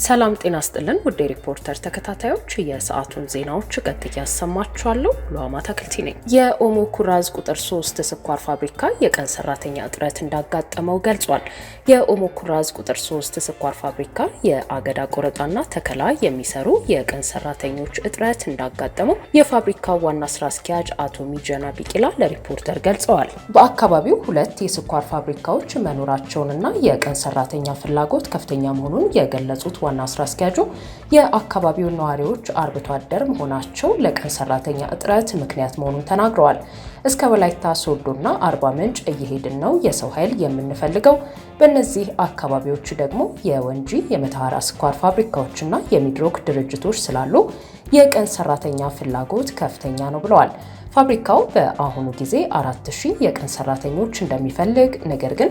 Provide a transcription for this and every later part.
ሰላም ጤና ይስጥልን ውድ ሪፖርተር ተከታታዮች የሰዓቱን ዜናዎች ቀጥዬ ያሰማችኋለሁ። ሉአማ ተክልቲ ነኝ። የኦሞ ኩራዝ ቁጥር 3 ስኳር ፋብሪካ የቀን ሰራተኛ እጥረት እንዳጋጠመው ገልጿል። የኦሞ ኩራዝ ቁጥር 3 ስኳር ፋብሪካ የአገዳ ቆረጣና ተከላ የሚሰሩ የቀን ሰራተኞች እጥረት እንዳጋጠመው የፋብሪካው ዋና ስራ አስኪያጅ አቶ ሚጀና ቢቂላ ለሪፖርተር ገልጸዋል። በአካባቢው ሁለት የስኳር ፋብሪካዎች መኖራቸውንና የቀን ሰራተኛ ፍላጎት ከፍተኛ መሆኑን የገለጹት ዋና ስራ አስኪያጁ የአካባቢው ነዋሪዎች አርብቶ አደር መሆናቸው ለቀን ሰራተኛ እጥረት ምክንያት መሆኑን ተናግረዋል። እስከ ወላይታ ሶዶና አርባ ምንጭ እየሄድን ነው የሰው ኃይል የምንፈልገው። በእነዚህ አካባቢዎች ደግሞ የወንጂ የመተሃራ ስኳር ፋብሪካዎችና የሚድሮክ ድርጅቶች ስላሉ የቀን ሰራተኛ ፍላጎት ከፍተኛ ነው ብለዋል። ፋብሪካው በአሁኑ ጊዜ 4000 የቀን ሰራተኞች እንደሚፈልግ ነገር ግን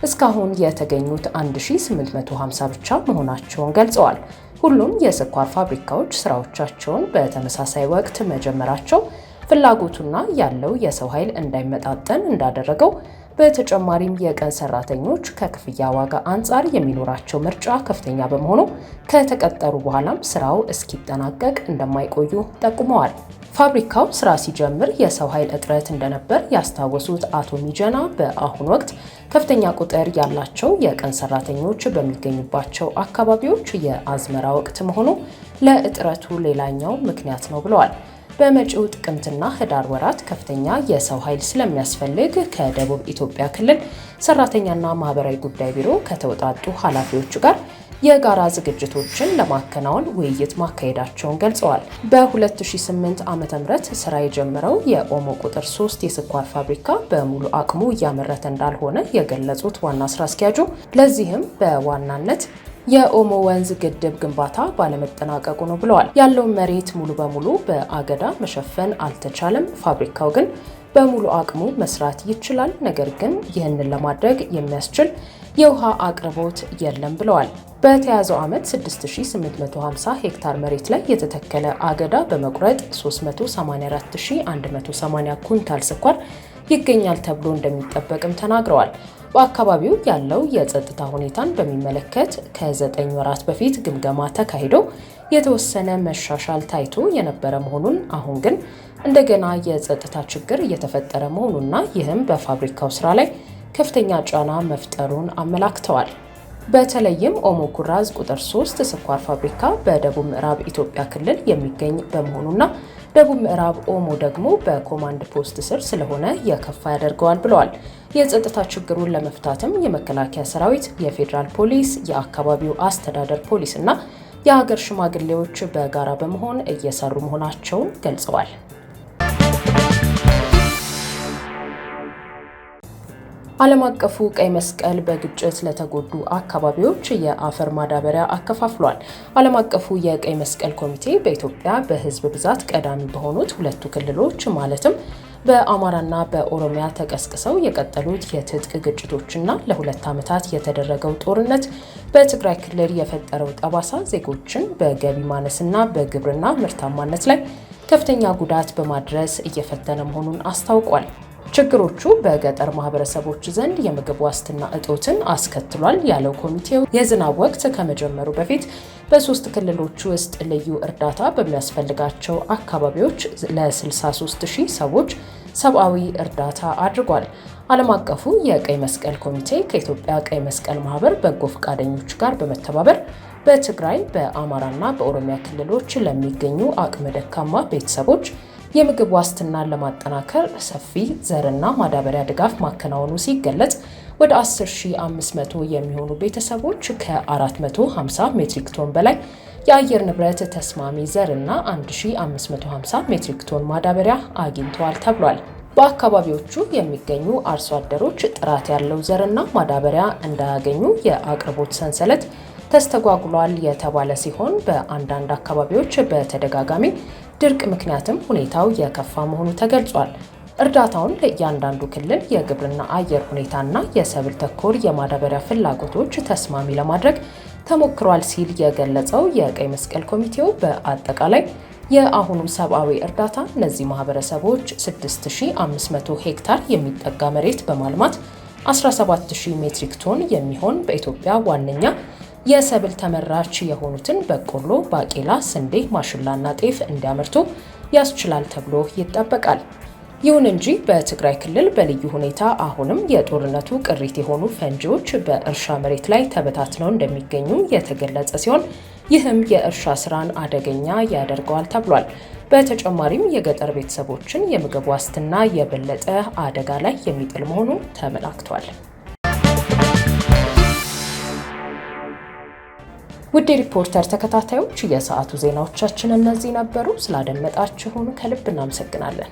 እስካሁን የተገኙት 1850 ብቻ መሆናቸውን ገልጸዋል። ሁሉም የስኳር ፋብሪካዎች ስራዎቻቸውን በተመሳሳይ ወቅት መጀመራቸው ፍላጎቱና ያለው የሰው ኃይል እንዳይመጣጠን እንዳደረገው፣ በተጨማሪም የቀን ሰራተኞች ከክፍያ ዋጋ አንጻር የሚኖራቸው ምርጫ ከፍተኛ በመሆኑ ከተቀጠሩ በኋላም ስራው እስኪጠናቀቅ እንደማይቆዩ ጠቁመዋል። ፋብሪካው ስራ ሲጀምር የሰው ኃይል እጥረት እንደነበር ያስታወሱት አቶ ሚጀና በአሁኑ ወቅት ከፍተኛ ቁጥር ያላቸው የቀን ሰራተኞች በሚገኙባቸው አካባቢዎች የአዝመራ ወቅት መሆኑ ለእጥረቱ ሌላኛው ምክንያት ነው ብለዋል። በመጪው ጥቅምትና ህዳር ወራት ከፍተኛ የሰው ኃይል ስለሚያስፈልግ ከደቡብ ኢትዮጵያ ክልል ሰራተኛና ማህበራዊ ጉዳይ ቢሮ ከተውጣጡ ኃላፊዎች ጋር የጋራ ዝግጅቶችን ለማከናወን ውይይት ማካሄዳቸውን ገልጸዋል። በ2008 ዓ.ም ስራ የጀመረው የኦሞ ቁጥር 3 የስኳር ፋብሪካ በሙሉ አቅሙ እያመረተ እንዳልሆነ የገለጹት ዋና ስራ አስኪያጁ ለዚህም በዋናነት የኦሞ ወንዝ ግድብ ግንባታ ባለመጠናቀቁ ነው ብለዋል። ያለውን መሬት ሙሉ በሙሉ በአገዳ መሸፈን አልተቻለም። ፋብሪካው ግን በሙሉ አቅሙ መስራት ይችላል። ነገር ግን ይህንን ለማድረግ የሚያስችል የውሃ አቅርቦት የለም ብለዋል። በተያዘው ዓመት 6850 ሄክታር መሬት ላይ የተተከለ አገዳ በመቁረጥ 384180 ኩንታል ስኳር ይገኛል ተብሎ እንደሚጠበቅም ተናግረዋል። በአካባቢው ያለው የጸጥታ ሁኔታን በሚመለከት ከ9 ወራት በፊት ግምገማ ተካሂዶ የተወሰነ መሻሻል ታይቶ የነበረ መሆኑን፣ አሁን ግን እንደገና የጸጥታ ችግር እየተፈጠረ መሆኑና ይህም በፋብሪካው ስራ ላይ ከፍተኛ ጫና መፍጠሩን አመላክተዋል። በተለይም ኦሞ ኩራዝ ቁጥር 3 ስኳር ፋብሪካ በደቡብ ምዕራብ ኢትዮጵያ ክልል የሚገኝ በመሆኑና ደቡብ ምዕራብ ኦሞ ደግሞ በኮማንድ ፖስት ስር ስለሆነ የከፋ ያደርገዋል ብለዋል። የጸጥታ ችግሩን ለመፍታትም የመከላከያ ሰራዊት፣ የፌዴራል ፖሊስ፣ የአካባቢው አስተዳደር ፖሊስ እና የሀገር ሽማግሌዎች በጋራ በመሆን እየሰሩ መሆናቸውን ገልጸዋል። ዓለም አቀፉ ቀይ መስቀል በግጭት ለተጎዱ አካባቢዎች የአፈር ማዳበሪያ አከፋፍሏል። ዓለም አቀፉ የቀይ መስቀል ኮሚቴ በኢትዮጵያ በህዝብ ብዛት ቀዳሚ በሆኑት ሁለቱ ክልሎች ማለትም በአማራና በኦሮሚያ ተቀስቅሰው የቀጠሉት የትጥቅ ግጭቶችና ለ2 ዓመታት የተደረገው ጦርነት በትግራይ ክልል የፈጠረው ጠባሳ ዜጎችን በገቢ ማነስና በግብርና ምርታማነት ላይ ከፍተኛ ጉዳት በማድረስ እየፈተነ መሆኑን አስታውቋል። ችግሮቹ በገጠር ማህበረሰቦች ዘንድ የምግብ ዋስትና እጦትን አስከትሏል ያለው ኮሚቴው የዝናብ ወቅት ከመጀመሩ በፊት በ3 ክልሎች ውስጥ ልዩ እርዳታ በሚያስፈልጋቸው አካባቢዎች ለ63000 ሰዎች ሰብአዊ እርዳታ አድርጓል። ዓለም አቀፉ የቀይ መስቀል ኮሚቴ ከኢትዮጵያ ቀይ መስቀል ማህበር በጎ ፈቃደኞች ጋር በመተባበር በትግራይ፣ በአማራና በኦሮሚያ ክልሎች ለሚገኙ አቅመ ደካማ ቤተሰቦች የምግብ ዋስትናን ለማጠናከር ሰፊ ዘርና ማዳበሪያ ድጋፍ ማከናወኑ ሲገለጽ ወደ 10500 የሚሆኑ ቤተሰቦች ከ450 ሜትሪክ ቶን በላይ የአየር ንብረት ተስማሚ ዘርና 1550 ሜትሪክ ቶን ማዳበሪያ አግኝተዋል ተብሏል። በአካባቢዎቹ የሚገኙ አርሶ አደሮች ጥራት ያለው ዘርና ማዳበሪያ እንዳያገኙ የአቅርቦት ሰንሰለት ተስተጓጉሏል የተባለ ሲሆን በአንዳንድ አካባቢዎች በተደጋጋሚ ድርቅ ምክንያትም ሁኔታው የከፋ መሆኑ ተገልጿል። እርዳታውን ለእያንዳንዱ ክልል የግብርና አየር ሁኔታና የሰብል ተኮር የማዳበሪያ ፍላጎቶች ተስማሚ ለማድረግ ተሞክሯል ሲል የገለጸው የቀይ መስቀል ኮሚቴው በአጠቃላይ የአሁኑ ሰብአዊ እርዳታ እነዚህ ማህበረሰቦች 6500 ሄክታር የሚጠጋ መሬት በማልማት 17000 ሜትሪክ ቶን የሚሆን በኢትዮጵያ ዋነኛ የሰብል ተመራች የሆኑትን በቆሎ፣ ባቄላ፣ ስንዴ፣ ማሽላና ጤፍ እንዲያመርቱ ያስችላል ተብሎ ይጠበቃል። ይሁን እንጂ በትግራይ ክልል በልዩ ሁኔታ አሁንም የጦርነቱ ቅሪት የሆኑ ፈንጂዎች በእርሻ መሬት ላይ ተበታትነው እንደሚገኙ የተገለጸ ሲሆን ይህም የእርሻ ስራን አደገኛ ያደርገዋል ተብሏል። በተጨማሪም የገጠር ቤተሰቦችን የምግብ ዋስትና የበለጠ አደጋ ላይ የሚጥል መሆኑ ተመላክቷል። ውድ ሪፖርተር ተከታታዮች የሰዓቱ ዜናዎቻችን እነዚህ ነበሩ። ስላደመጣችሁን ከልብ እናመሰግናለን።